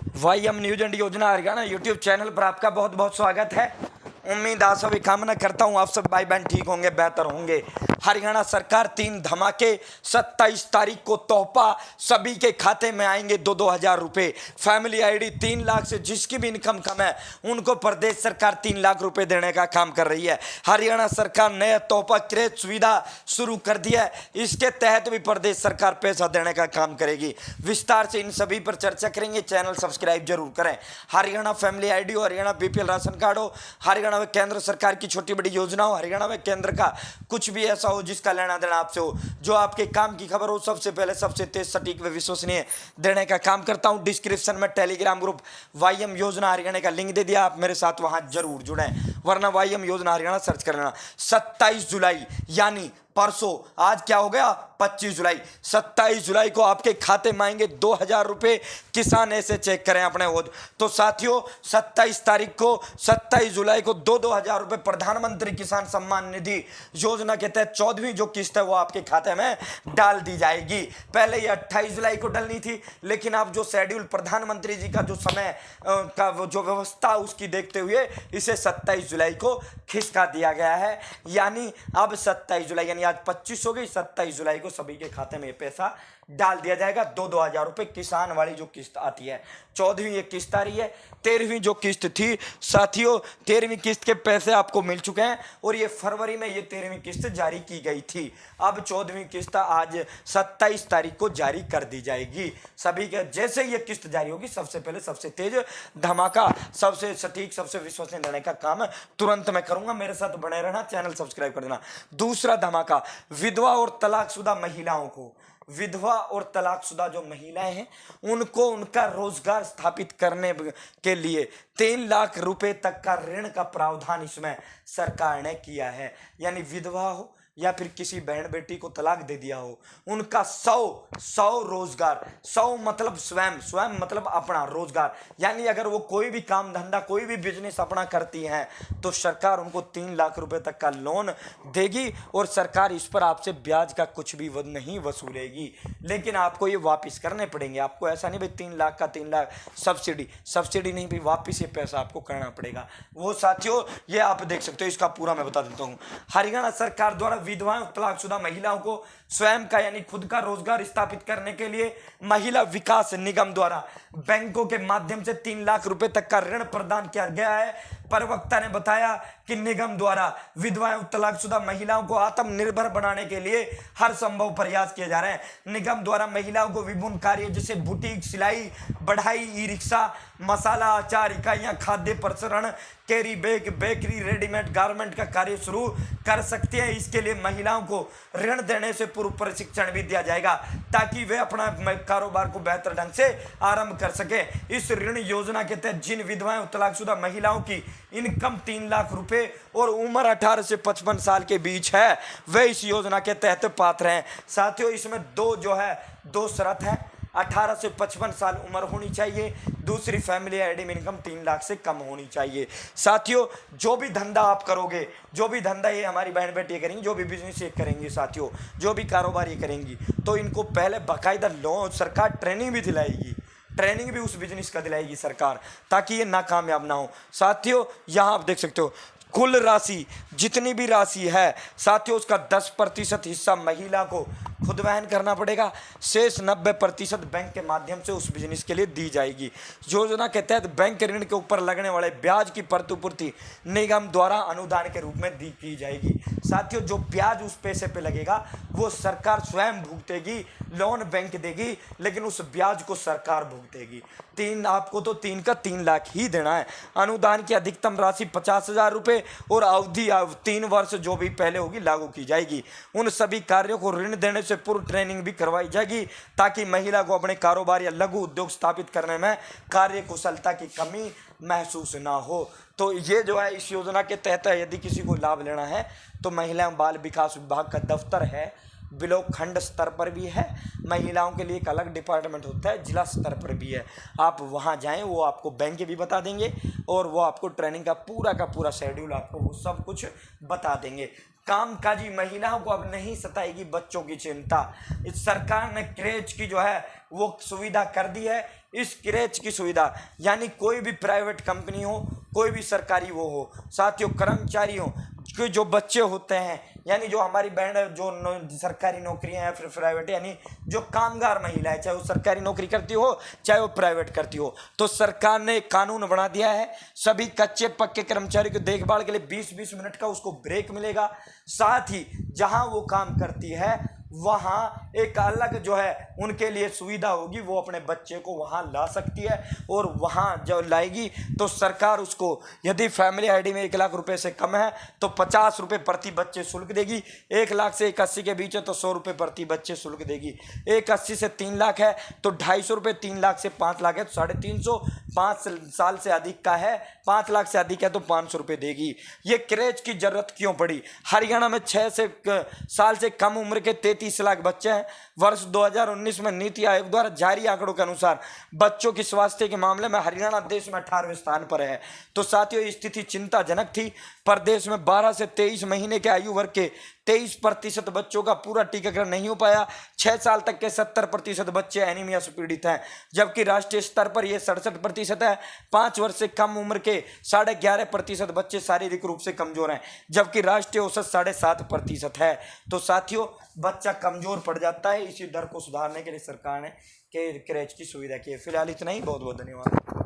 वाईएम news and योजना Haryana YouTube channel पर आपका बहुत बहुत स्वागत है। उम्मीद आशा भी कामना करता हूं आप सब भाई बहन ठीक होंगे, बेहतर होंगे। हरियाणा सरकार 3 धमाके, 27 तारीख को तोहफा सभी के खाते में आएंगे 2-2 हज़ार रुपए। फैमिली आईडी 3 लाख से जिसकी भी इनकम कम है उनको प्रदेश सरकार 3 लाख रुपए देने का काम कर रही है। हरियाणा सरकार नया तोहफा क्रेज सुविधा शुरू कर दिया है, इसके तहत भी प्रदेश सरकार पैसा देने का काम करेगी। विस्तार से इन सभी पर चर्चा करेंगे। चैनल सब्सक्राइब जरूर करें। हरियाणा फैमिली आईडी हो, हरियाणा बीपीएल राशन कार्ड हो, हरियाणा में केंद्र सरकार की छोटी बड़ी योजना हो, हरियाणा में केंद्र का कुछ भी ऐसा हो जिसका लेना देना आपसे हो, जो आपके काम की खबर हो, सबसे पहले सबसे तेज सटीक व विश्वसनीय देने का काम करता हूं। डिस्क्रिप्शन में टेलीग्राम ग्रुप वाईएम योजना हरियाणा का लिंक दे दिया, आप मेरे साथ वहां जरूर जुड़े, वरना वाईएम योजना हरियाणा सर्च कर लेना। 27 जुलाई यानी परसों, आज क्या हो गया 25 जुलाई, 27 जुलाई को आपके खाते में आएंगे 2 हज़ार रुपए। किसान ऐसे चेक करें अपने वो। तो साथियों 27 तारीख को 27 जुलाई को 2-2 हज़ार रुपए प्रधानमंत्री किसान सम्मान निधि योजना के तहत 14वीं जो किस्त है वो आपके खाते में डाल दी जाएगी। पहले ये 28 जुलाई को डलनी थी, लेकिन अब जो शेड्यूल प्रधानमंत्री जी का जो समय का जो व्यवस्था उसकी देखते हुए इसे 27 जुलाई को खिसका दिया गया है। यानी अब 27 जुलाई यानी आज 25 हो गई, 27 जुलाई को सभी के खाते में पैसा डाल दिया जाएगा। 2-2 हज़ार रुपए किसान वाली जो किस्त आती है। 14वीं ये किस्त आ रही है। 13वीं जो किस्त थी साथियों, 13वीं किस्त के पैसे आपको मिल चुके हैं और ये फरवरी में ये 13वीं किस्त जारी की गई थी। अब 14वीं किस्त आज 27 तारीख को जारी कर दी जाएगी। सभी के जैसे ये किस्त जारी होगी सबसे पहले सबसे तेज धमाका, सबसे सटीक, सबसे विश्वसनीय देने का काम तुरंत मैं करूंगा। मेरे साथ बने रहना, चैनल सब्सक्राइब कर देना। दूसरा धमाका, विधवा और तलाकशुदा महिलाओं को, विधवा और तलाकशुदा जो महिलाएं हैं उनको उनका रोजगार स्थापित करने के लिए 3 लाख रुपए तक का ऋण का प्रावधान इसमें सरकार ने किया है। यानी विधवा हो या फिर किसी बहन बेटी को तलाक दे दिया हो, उनका 100 रोजगार, 100 मतलब स्वयं मतलब अपना रोजगार, यानी अगर वो कोई भी काम धंधा कोई भी बिजनेस अपना करती हैं तो सरकार उनको 3 लाख रुपए तक का लोन देगी और सरकार इस पर आपसे ब्याज का कुछ भी नहीं वसूलेगी, लेकिन आपको ये वापस करने पड़ेंगे। आपको ऐसा नहीं भाई 3 लाख का 3 लाख सब्सिडी नहीं, भी वापस ये पैसा आपको करना पड़ेगा। वो साथियों ये आप देख सकते हो, इसका पूरा मैं बता देता हूँ। हरियाणा सरकार द्वारा विधवाओं तलाकशुदा महिलाओं को स्वयं का यानी खुद का रोजगार स्थापित करने के लिए महिला विकास निगम द्वारा बैंकों के माध्यम से 3 लाख रुपए तक का ऋण प्रदान किया गया है। प्रवक्ता ने बताया कि निगम द्वारा विधवाओं तलाकशुदा महिलाओं को आत्मनिर्भर बनाने के लिए हर संभव प्रयास किए जा रहे हैं। निगम द्वारा महिलाओं को विभिन्न कार्य जैसे बुटीक, सिलाई, बढ़ाई, ई रिक्शा, मसाला, अचार इकाइयां, खाद्य प्रसरण, carry bag, bakery, readymade garment का कार्य शुरू कर सकती हैं। इसके लिए महिलाओं को ऋण देने से पूर्व प्रशिक्षण भी दिया जाएगा ताकि वे अपना कारोबार को बेहतर ढंग से आरंभ कर सके। इस ऋण योजना के तहत जिन विधवाओं तलाकशुदा महिलाओं की इनकम 3 लाख रुपए और उम्र 18 से 55 साल के बीच है वे इस योजना के तहत पात्र हैं। साथियों इसमें दो शर्त है। 18 से 55 साल उम्र होनी चाहिए, दूसरी फैमिली आईडी में इनकम 3 लाख से कम होनी चाहिए। साथियों जो भी धंधा आप करोगे, जो भी धंधा ये हमारी बहन बेटी करेंगी, जो भी बिजनेस ये करेंगी साथियों, जो भी कारोबार ये करेंगी, तो इनको पहले बाकायदा लोन सरकार ट्रेनिंग भी दिलाएगी, ट्रेनिंग भी उस बिजनेस का दिलाएगी सरकार, ताकि ये नाकामयाब ना हो। साथियों यहाँ आप देख सकते हो कुल राशि जितनी भी राशि है साथियों उसका 10% हिस्सा महिला को खुद वहन करना पड़ेगा, शेष 90% बैंक के माध्यम से उस बिजनेस के लिए दी जाएगी। योजना के तहत बैंक ऋण के ऊपर लगने वाले ब्याज की प्रतिपूर्ति निगम द्वारा अनुदान के रूप में दी की जाएगी। साथियों जो ब्याज उस पैसे पे लगेगा वो सरकार स्वयं भुगतेगी, लोन बैंक देगी लेकिन उस ब्याज को सरकार भुगतेगी। आपको तो 3 लाख ही देना है। अनुदान की अधिकतम राशि 50,000 रुपये और अवधि 3 वर्ष जो भी पहले होगी लागू की जाएगी। उन सभी कार्यों को ऋण देने से पूर्व ट्रेनिंग भी करवाई जाएगी ताकि महिला को अपने कारोबार या लघु उद्योग स्थापित करने में कार्य कुशलता की कमी महसूस ना हो। तो ये जो है इस योजना के तहत यदि किसी को लाभ लेना है तो महिला एवं बाल विकास विभाग का दफ्तर है, ब्लॉक खंड स्तर पर भी है, महिलाओं के लिए एक अलग डिपार्टमेंट होता है, जिला स्तर पर भी है। आप वहां जाएं, वो आपको बैंक भी बता देंगे और वो आपको ट्रेनिंग का पूरा शेड्यूल आपको वो सब कुछ बता देंगे। कामकाजी महिलाओं को अब नहीं सताएगी बच्चों की चिंता। इस सरकार ने क्रेज की जो है वो सुविधा कर दी है। इस क्रेच की सुविधा यानी कोई भी प्राइवेट कंपनी हो, कोई भी सरकारी वो हो, साथियों कर्मचारी हो, कि जो बच्चे होते हैं यानी जो हमारी बहन जो सरकारी नौकरियां हैं फिर प्राइवेट, यानी जो कामगार महिला है, चाहे वो सरकारी नौकरी करती हो चाहे वो प्राइवेट करती हो, तो सरकार ने एक कानून बना दिया है। सभी कच्चे पक्के कर्मचारी की देखभाल के लिए 20-20 मिनट का उसको ब्रेक मिलेगा। साथ ही जहां वो काम करती है वहां एक अलग जो है उनके लिए सुविधा होगी, वो अपने बच्चे को वहां ला सकती है और वहां जब लाएगी तो सरकार उसको, यदि फैमिली आईडी में 1 लाख रुपए से कम है तो 50 रुपये प्रति बच्चे शुल्क देगी, 1 लाख से 81 के बीच है तो 100 रुपये प्रति बच्चे शुल्क देगी, 81 से 3 लाख है तो 250 रुपये, 3 लाख से 5 लाख है तो 350, 5 साल से अधिक का है, 5 लाख से अधिक है तो 500 रुपये देगी। ये क्रेच की जरूरत क्यों पड़ी? हरियाणा में 6 साल से कम उम्र के 33 लाख बच्चे हैं। वर्ष 2019 में नीति आयोग द्वारा जारी आंकड़ों के अनुसार बच्चों की स्वास्थ्य के मामले में हरियाणा देश में 18वें स्थान पर है। तो साथियों स्थिति चिंताजनक थी। प्रदेश में 12 से 23 महीने के आयु वर्ग के 23% बच्चों का पूरा टीकाकरण नहीं हो पाया। 6 साल तक के 70% बच्चे एनीमिया से पीड़ित हैं, जबकि राष्ट्रीय स्तर पर यह 67% है। 5 वर्ष से कम उम्र के 11.5% बच्चे शारीरिक रूप से कमजोर हैं, जबकि राष्ट्रीय औसत 7.5% है। तो साथियों बच्चा कमजोर पड़ जाता है। इसी दर को सुधारने के लिए सरकार ने क्रेच की सुविधा की है। फिलहाल इतना ही, बहुत बहुत धन्यवाद।